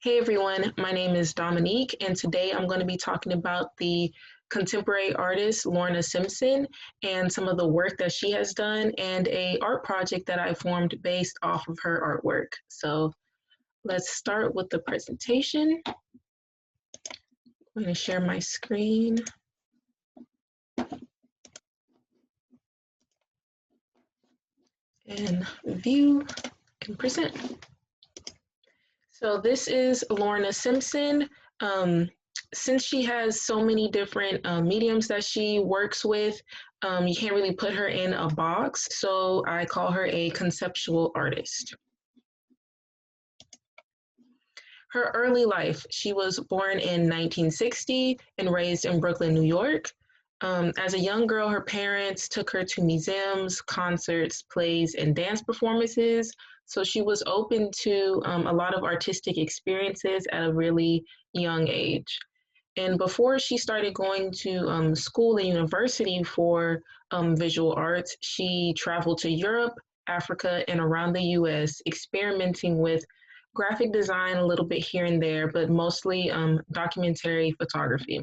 Hey everyone, my name is Dominique, and today I'm going to be talking about the contemporary artist Lorna Simpson and some of the work that she has done and a art project that I formed based off of her artwork. So let's start with the presentation. I'm going to share my screen and view and present. So this is Lorna Simpson. Um, since she has so many different mediums that she works with, you can't really put her in a box. So I call her a conceptual artist. Her early life, she was born in 1960 and raised in Brooklyn, New York. As a young girl, her parents took her to museums, concerts, plays, and dance performances. So she was open to a lot of artistic experiences at a really young age. And before she started going to school and university for visual arts, she traveled to Europe, Africa, and around the US, experimenting with graphic design a little bit here and there, but mostly documentary photography.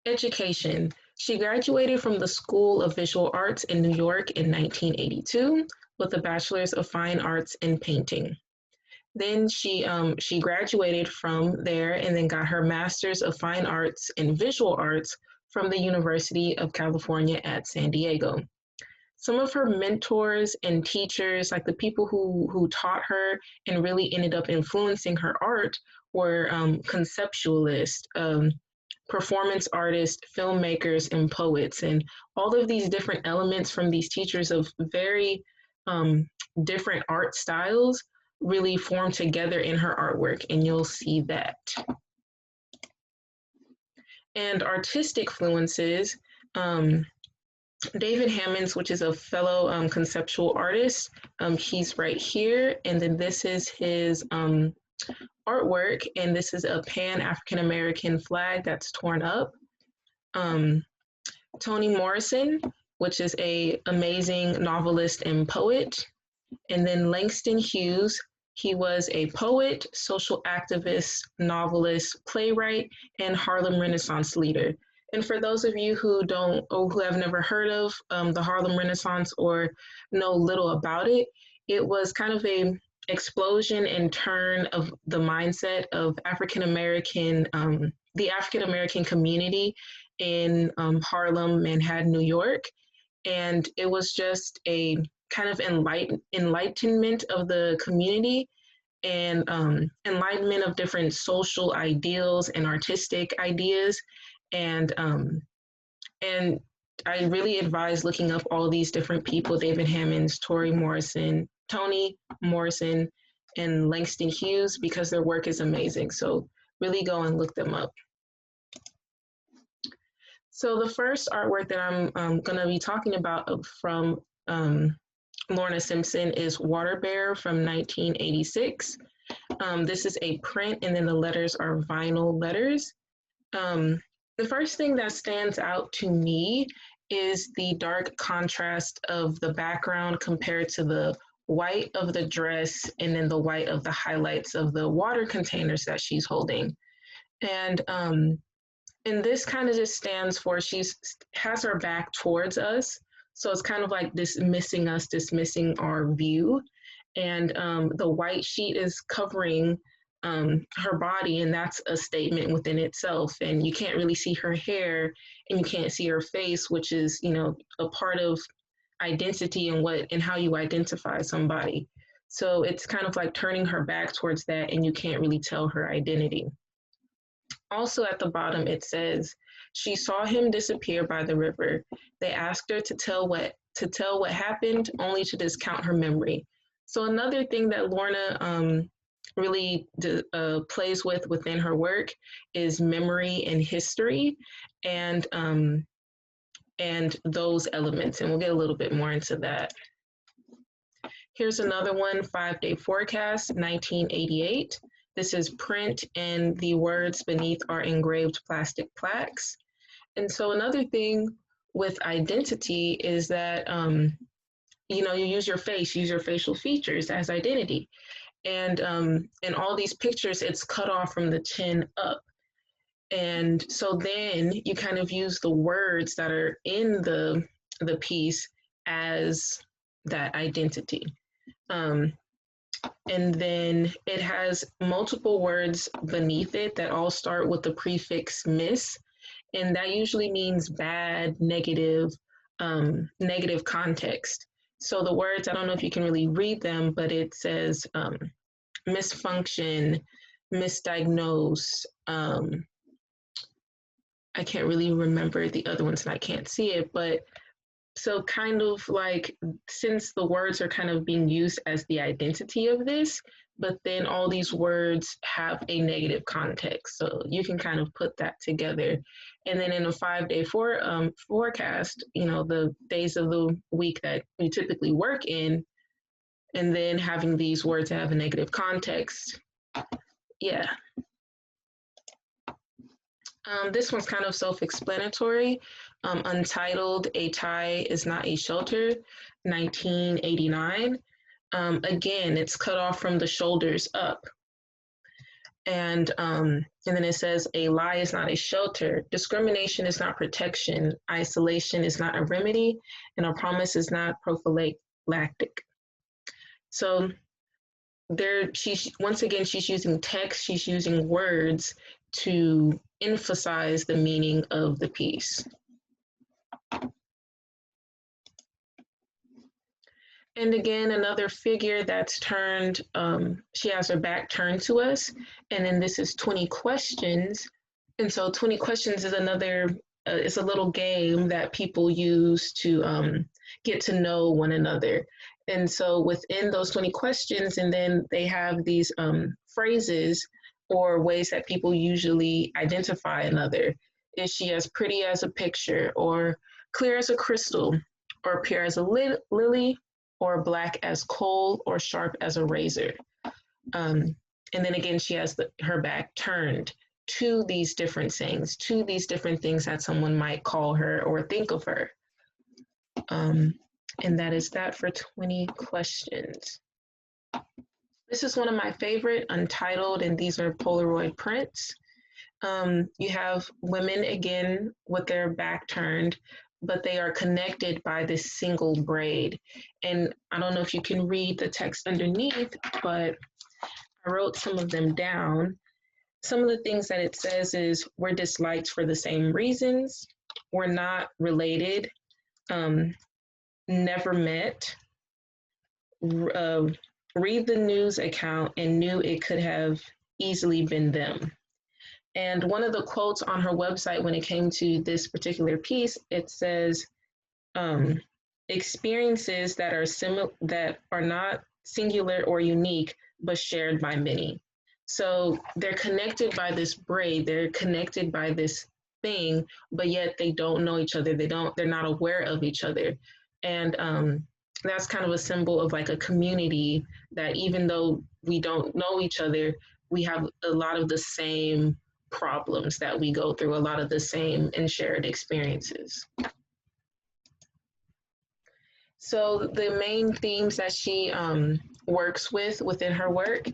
Education. She graduated from the School of Visual Arts in New York in 1982 with a Bachelor's of Fine Arts in Painting. Then she graduated from there and then got her Master's of Fine Arts in Visual Arts from the University of California at San Diego. Some of her mentors and teachers, like the people who taught her and really ended up influencing her art, were conceptualists, performance artists, filmmakers, and poets. And all of these different elements from these teachers of very different art styles really form together in her artwork, and you'll see that. And artistic influences, David Hammonds, which is a fellow conceptual artist, he's right here, and then this is his artwork, and this is a Pan-African American flag that's torn up. Toni Morrison, which is a amazing novelist and poet, and then Langston Hughes. He was a poet, social activist, novelist, playwright, and Harlem Renaissance leader. And for those of you who don't or who have never heard of the Harlem Renaissance or know little about it, it was kind of a explosion and turn of the mindset of African American, the African American community in Harlem, Manhattan, New York. And it was just a kind of enlightenment of the community and enlightenment of different social ideals and artistic ideas. And I really advise looking up all these different people: David Hammonds, Toni Morrison, and Langston Hughes, because their work is amazing. So really go and look them up. So the first artwork that I'm going to be talking about from Lorna Simpson is Water Bear from 1986. This is a print, and then the letters are vinyl letters. The first thing that stands out to me is the dark contrast of the background compared to the white of the dress and then the white of the highlights of the water containers that she's holding. And this kind of just stands for has her back towards us. So it's kind of like dismissing us, dismissing our view. And the white sheet is covering her body, and that's a statement within itself. And you can't really see her hair, and you can't see her face, which is, you know, a part of identity and how you identify somebody. So it's kind of like turning her back towards that, and you can't really tell her identity. Also at the bottom, it says, she saw him disappear by the river. They asked her to tell what happened, only to discount her memory. So another thing that Lorna really plays with within her work is memory and history, and those elements. And we'll get a little bit more into that. Here's another one, 5-Day Forecast, 1988. This is print, and the words beneath are engraved plastic plaques. And so another thing with identity is that, you use your face, use your facial features as identity. And in all these pictures, it's cut off from the chin up. And so then you kind of use the words that are in the piece as that identity. Um, and then it has multiple words beneath it that all start with the prefix "miss," and that usually means bad, negative, negative context. So the words, I don't know if you can really read them, but it says misfunction, misdiagnose. I can't really remember the other ones and I can't see it, but so kind of like since the words are kind of being used as the identity of this, but then all these words have a negative context, so you can kind of put that together. And then in a 5-day forecast, you know, the days of the week that you typically work in, and then having these words have a negative context. Yeah. This one's kind of self-explanatory. Untitled, A Tie is Not a Shelter, 1989. Again, it's cut off from the shoulders up. And then it says, a lie is not a shelter, discrimination is not protection, isolation is not a remedy, and a promise is not prophylactic. So she's once again, she's using text, she's using words to emphasize the meaning of the piece. And again, another figure that's turned, she has her back turned to us. And then this is 20 questions. And so 20 questions is another, it's a little game that people use to get to know one another. And so within those 20 questions, and then they have these phrases or ways that people usually identify another. Is she as pretty as a picture, or clear as a crystal, or pure as a lily, or black as coal, or sharp as a razor? And then again, she has her back turned to these different sayings, to these different things that someone might call her or think of her. And that is that for 20 questions. This is one of my favorite, Untitled, and these are Polaroid prints. You have women again with their back turned, but they are connected by this single braid. And I don't know if you can read the text underneath, but I wrote some of them down. Some of the things that it says is, we're disliked for the same reasons, we're not related, never met, read the news account and knew it could have easily been them. And one of the quotes on her website when it came to this particular piece, it says, experiences that are not singular or unique, but shared by many. So they're connected by this braid, they're connected by this thing, but yet they don't know each other. They're not aware of each other. And that's kind of a symbol of like a community that even though we don't know each other, we have a lot of the same problems that we go through, a lot of the same and shared experiences. So the main themes that she works with within her work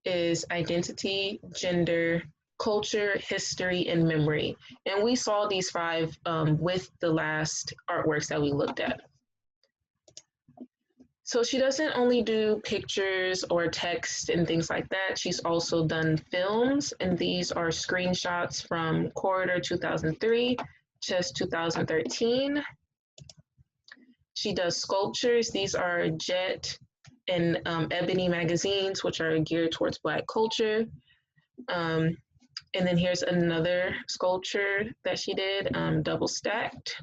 is identity, gender, culture, history, and memory. And we saw these 5 with the last artworks that we looked at. So she doesn't only do pictures or text and things like that. She's also done films, and these are screenshots from Corridor 2003, Chess 2013. She does sculptures. These are Jet and Ebony magazines, which are geared towards Black culture. And then here's another sculpture that she did, double stacked.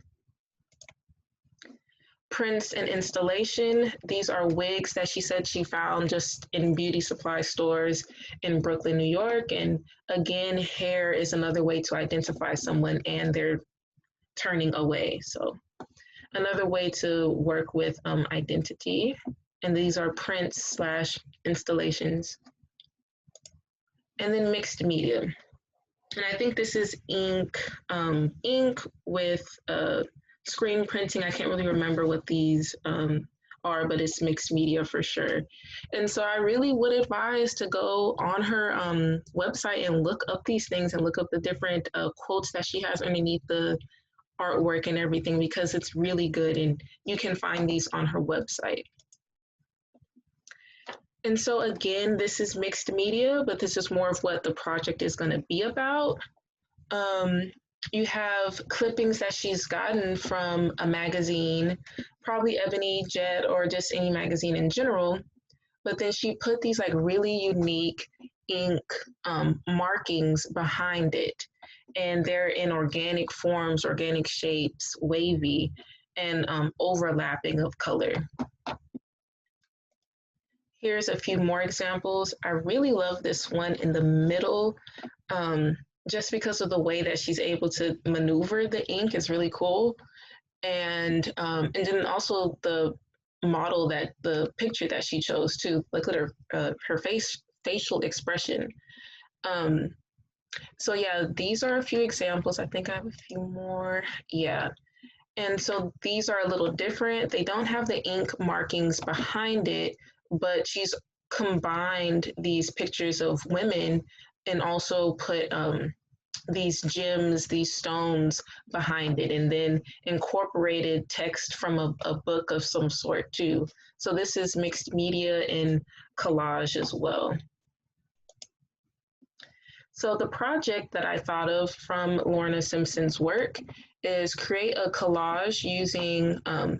Prints and installation. These are wigs that she said she found just in beauty supply stores in Brooklyn, New York. And again, hair is another way to identify someone and they're turning away. So another way to work with identity. And these are prints / installations. And then mixed media. And I think this is ink with screen printing. I can't really remember what these are, but it's mixed media for sure. And so I really would advise to go on her website and look up these things and look up the different quotes that she has underneath the artwork and everything, because it's really good and you can find these on her website. And so again, this is mixed media, but this is more of what the project is going to be about. You have clippings that she's gotten from a magazine, probably Ebony, Jet, or just any magazine in general. But then she put these like really unique ink markings behind it. And they're in organic forms, organic shapes, wavy, and overlapping of color. Here's a few more examples. I really love this one in the middle, just because of the way that she's able to maneuver the ink is really cool. And then also the model, that the picture that she chose too. Look at her facial expression. So yeah, these are a few examples. I think I have a few more. Yeah. And so these are a little different. They don't have the ink markings behind it, but she's combined these pictures of women and also put these gems, these stones behind it, and then incorporated text from a book of some sort too. So this is mixed media and collage as well. So the project that I thought of from Lorna Simpson's work is create a collage using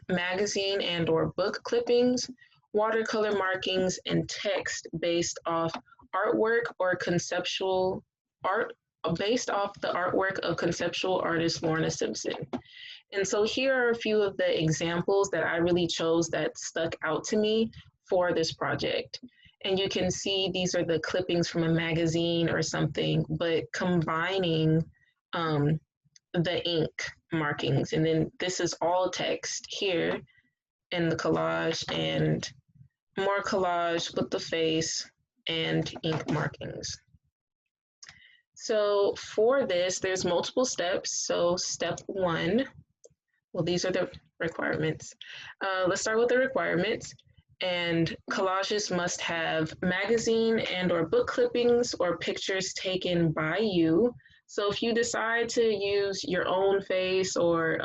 magazine and or book clippings, watercolor markings, and text based off artwork or conceptual art, based off the artwork of conceptual artist Lorna Simpson. And so here are a few of the examples that I really chose that stuck out to me for this project. And you can see these are the clippings from a magazine or something, but combining the ink markings. And then this is all text here in the collage, and more collage with the face and ink markings. So for this, there's multiple steps. So step one, well, these are the requirements. Let's start with the requirements. And collages must have magazine and or book clippings or pictures taken by you. So if you decide to use your own face or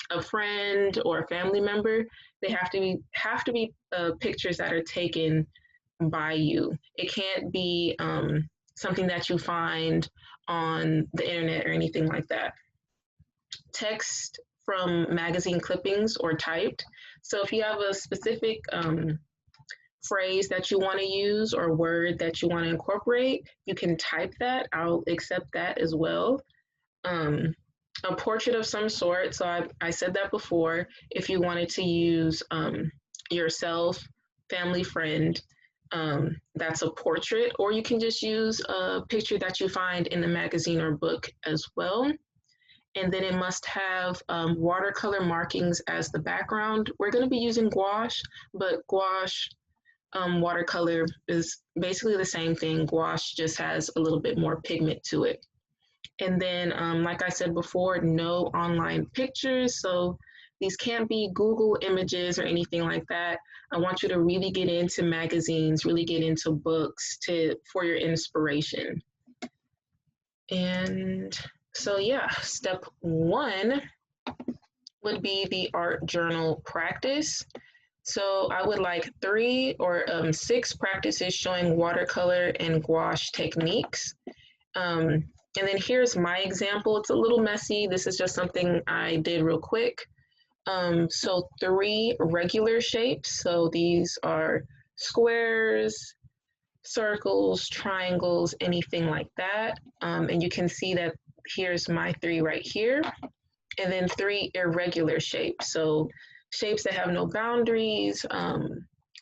a friend or a family member, they have to be pictures that are taken by you. It can't be something that you find on the internet or anything like that. Text from magazine clippings or typed. So if you have a specific phrase that you want to use or word that you want to incorporate, you can type that. I'll accept that as well. A portrait of some sort. So I said that before. If you wanted to use yourself, family, friend, that's a portrait, or you can just use a picture that you find in the magazine or book as well. And then it must have watercolor markings as the background. We're going to be using gouache, but gouache watercolor is basically the same thing. Gouache just has a little bit more pigment to it. And then, like I said before, no online pictures. So these can't be Google images or anything like that. I want you to really get into magazines, really get into books for your inspiration. And so yeah, step one would be the art journal practice. So I would like 3 or 6 practices showing watercolor and gouache techniques. And then here's my example. It's a little messy. This is just something I did real quick. So 3 regular shapes. So these are squares, circles, triangles, anything like that. And you can see that here's my 3 right here. And then 3 irregular shapes. So shapes that have no boundaries,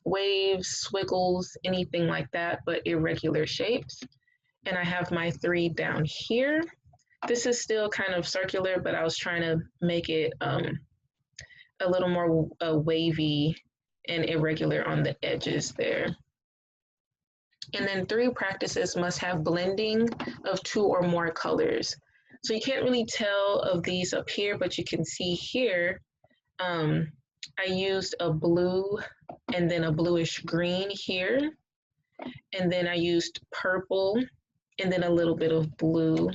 waves, squiggles, anything like that, but irregular shapes. And I have my 3 down here. This is still kind of circular, but I was trying to make it a little more wavy and irregular on the edges there. And then 3 practices must have blending of 2 or more colors. So you can't really tell of these up here, but you can see here, I used a blue and then a bluish green here. And then I used purple and then a little bit of blue.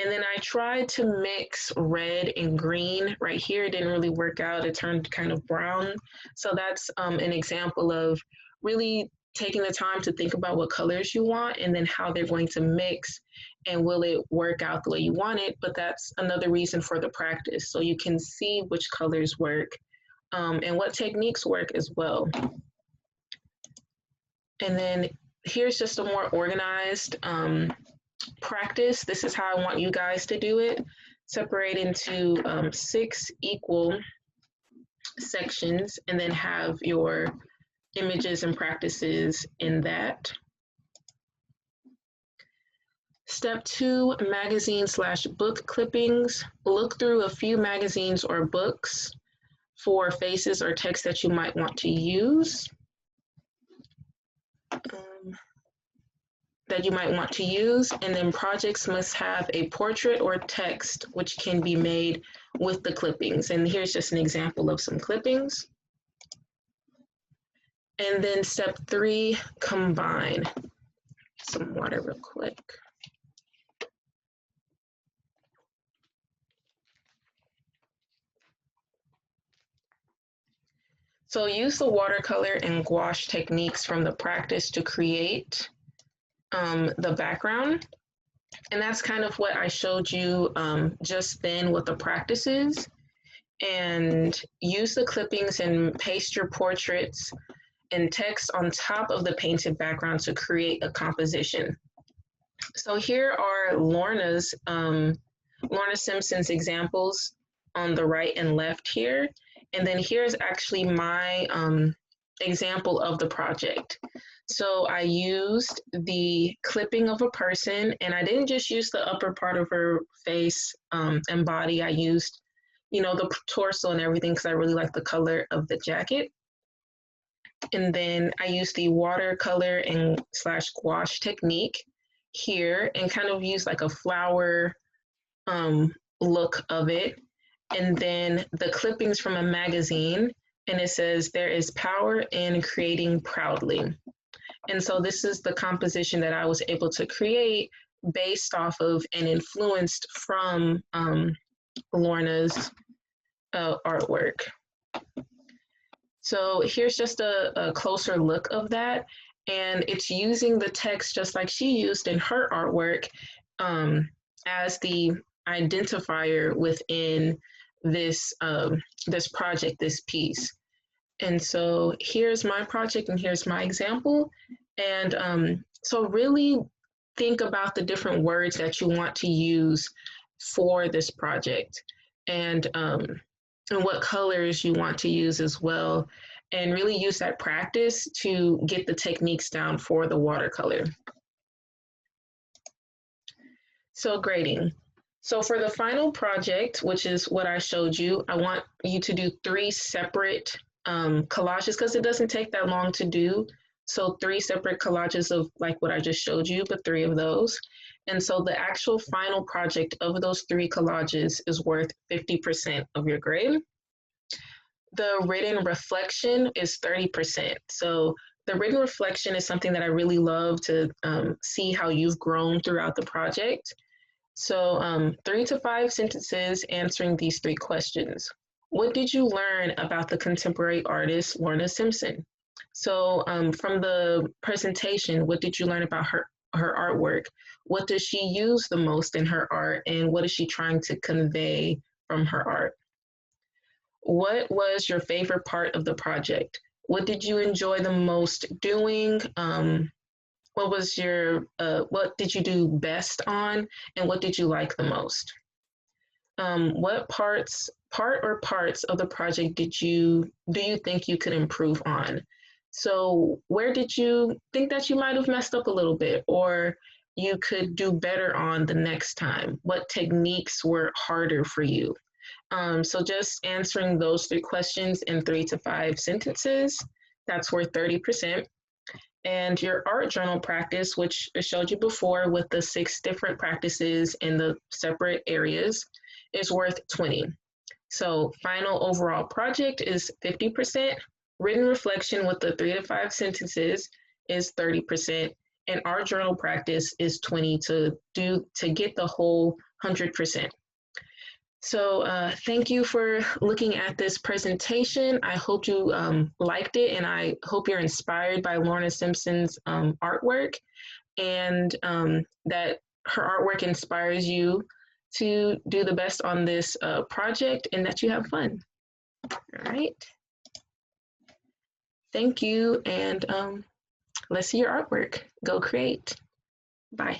And then I tried to mix red and green right here. It didn't really work out. It turned kind of brown. So that's an example of really taking the time to think about what colors you want and then how they're going to mix and will it work out the way you want it. But that's another reason for the practice. So you can see which colors work and what techniques work as well. And then here's just a more organized practice. This is how I want you guys to do it. Separate into 6 equal sections and then have your images and practices in that. Step 2, magazine/book clippings. Look through a few magazines or books for faces or text that you might want to use. And then projects must have a portrait or text which can be made with the clippings. And here's just an example of some clippings. And then step 3, combine. Some water real quick. So use the watercolor and gouache techniques from the practice to create the background. And that's kind of what I showed you just then with the practices. And use the clippings and paste your portraits and text on top of the painted background to create a composition. So here are Lorna Simpson's examples on the right and left here. And then here's actually my example of the project. So I used the clipping of a person, and I didn't just use the upper part of her face and body. I used, the torso and everything because I really like the color of the jacket. And then I used the watercolor and / gouache technique here and kind of used like a flower look of it. And then the clippings from a magazine, and it says, "There is power in creating proudly." And so this is the composition that I was able to create based off of and influenced from Lorna's artwork. So here's just a closer look of that. And it's using the text just like she used in her artwork as the identifier within this this project, this piece. And so here's my project and here's my example. And so really think about the different words that you want to use for this project and what colors you want to use as well. And really use that practice to get the techniques down for the watercolor. So grading. So for the final project, which is what I showed you, I want you to do 3 separate collages because it doesn't take that long to do. So 3 separate collages of like what I just showed you, but 3 of those. And so the actual final project of those 3 collages is worth 50% of your grade. The written reflection is 30%. So the written reflection is something that I really love to see how you've grown throughout the project. So 3 to 5 sentences answering these 3 questions. What did you learn about the contemporary artist Lorna Simpson? So from the presentation, what did you learn about her artwork? What does she use the most in her art, and what is she trying to convey from her art? What was your favorite part of the project? What did you enjoy the most doing? What did you do best on, and what did you like the most? What part or parts of the project do you think you could improve on? So where did you think that you might have messed up a little bit, or you could do better on the next time? What techniques were harder for you? So just answering those 3 questions in 3 to 5 sentences, that's worth 30%. And your art journal practice, which I showed you before with the 6 different practices in the separate areas, is worth 20. So final overall project is 50%, written reflection with the 3 to 5 sentences is 30%, and our journal practice is 20 to get the whole 100%. So thank you for looking at this presentation. I hope you liked it, and I hope you're inspired by Lorna Simpson's artwork, and that her artwork inspires you to do the best on this project, and that you have fun. All right. Thank you, and let's see your artwork. Go create. Bye.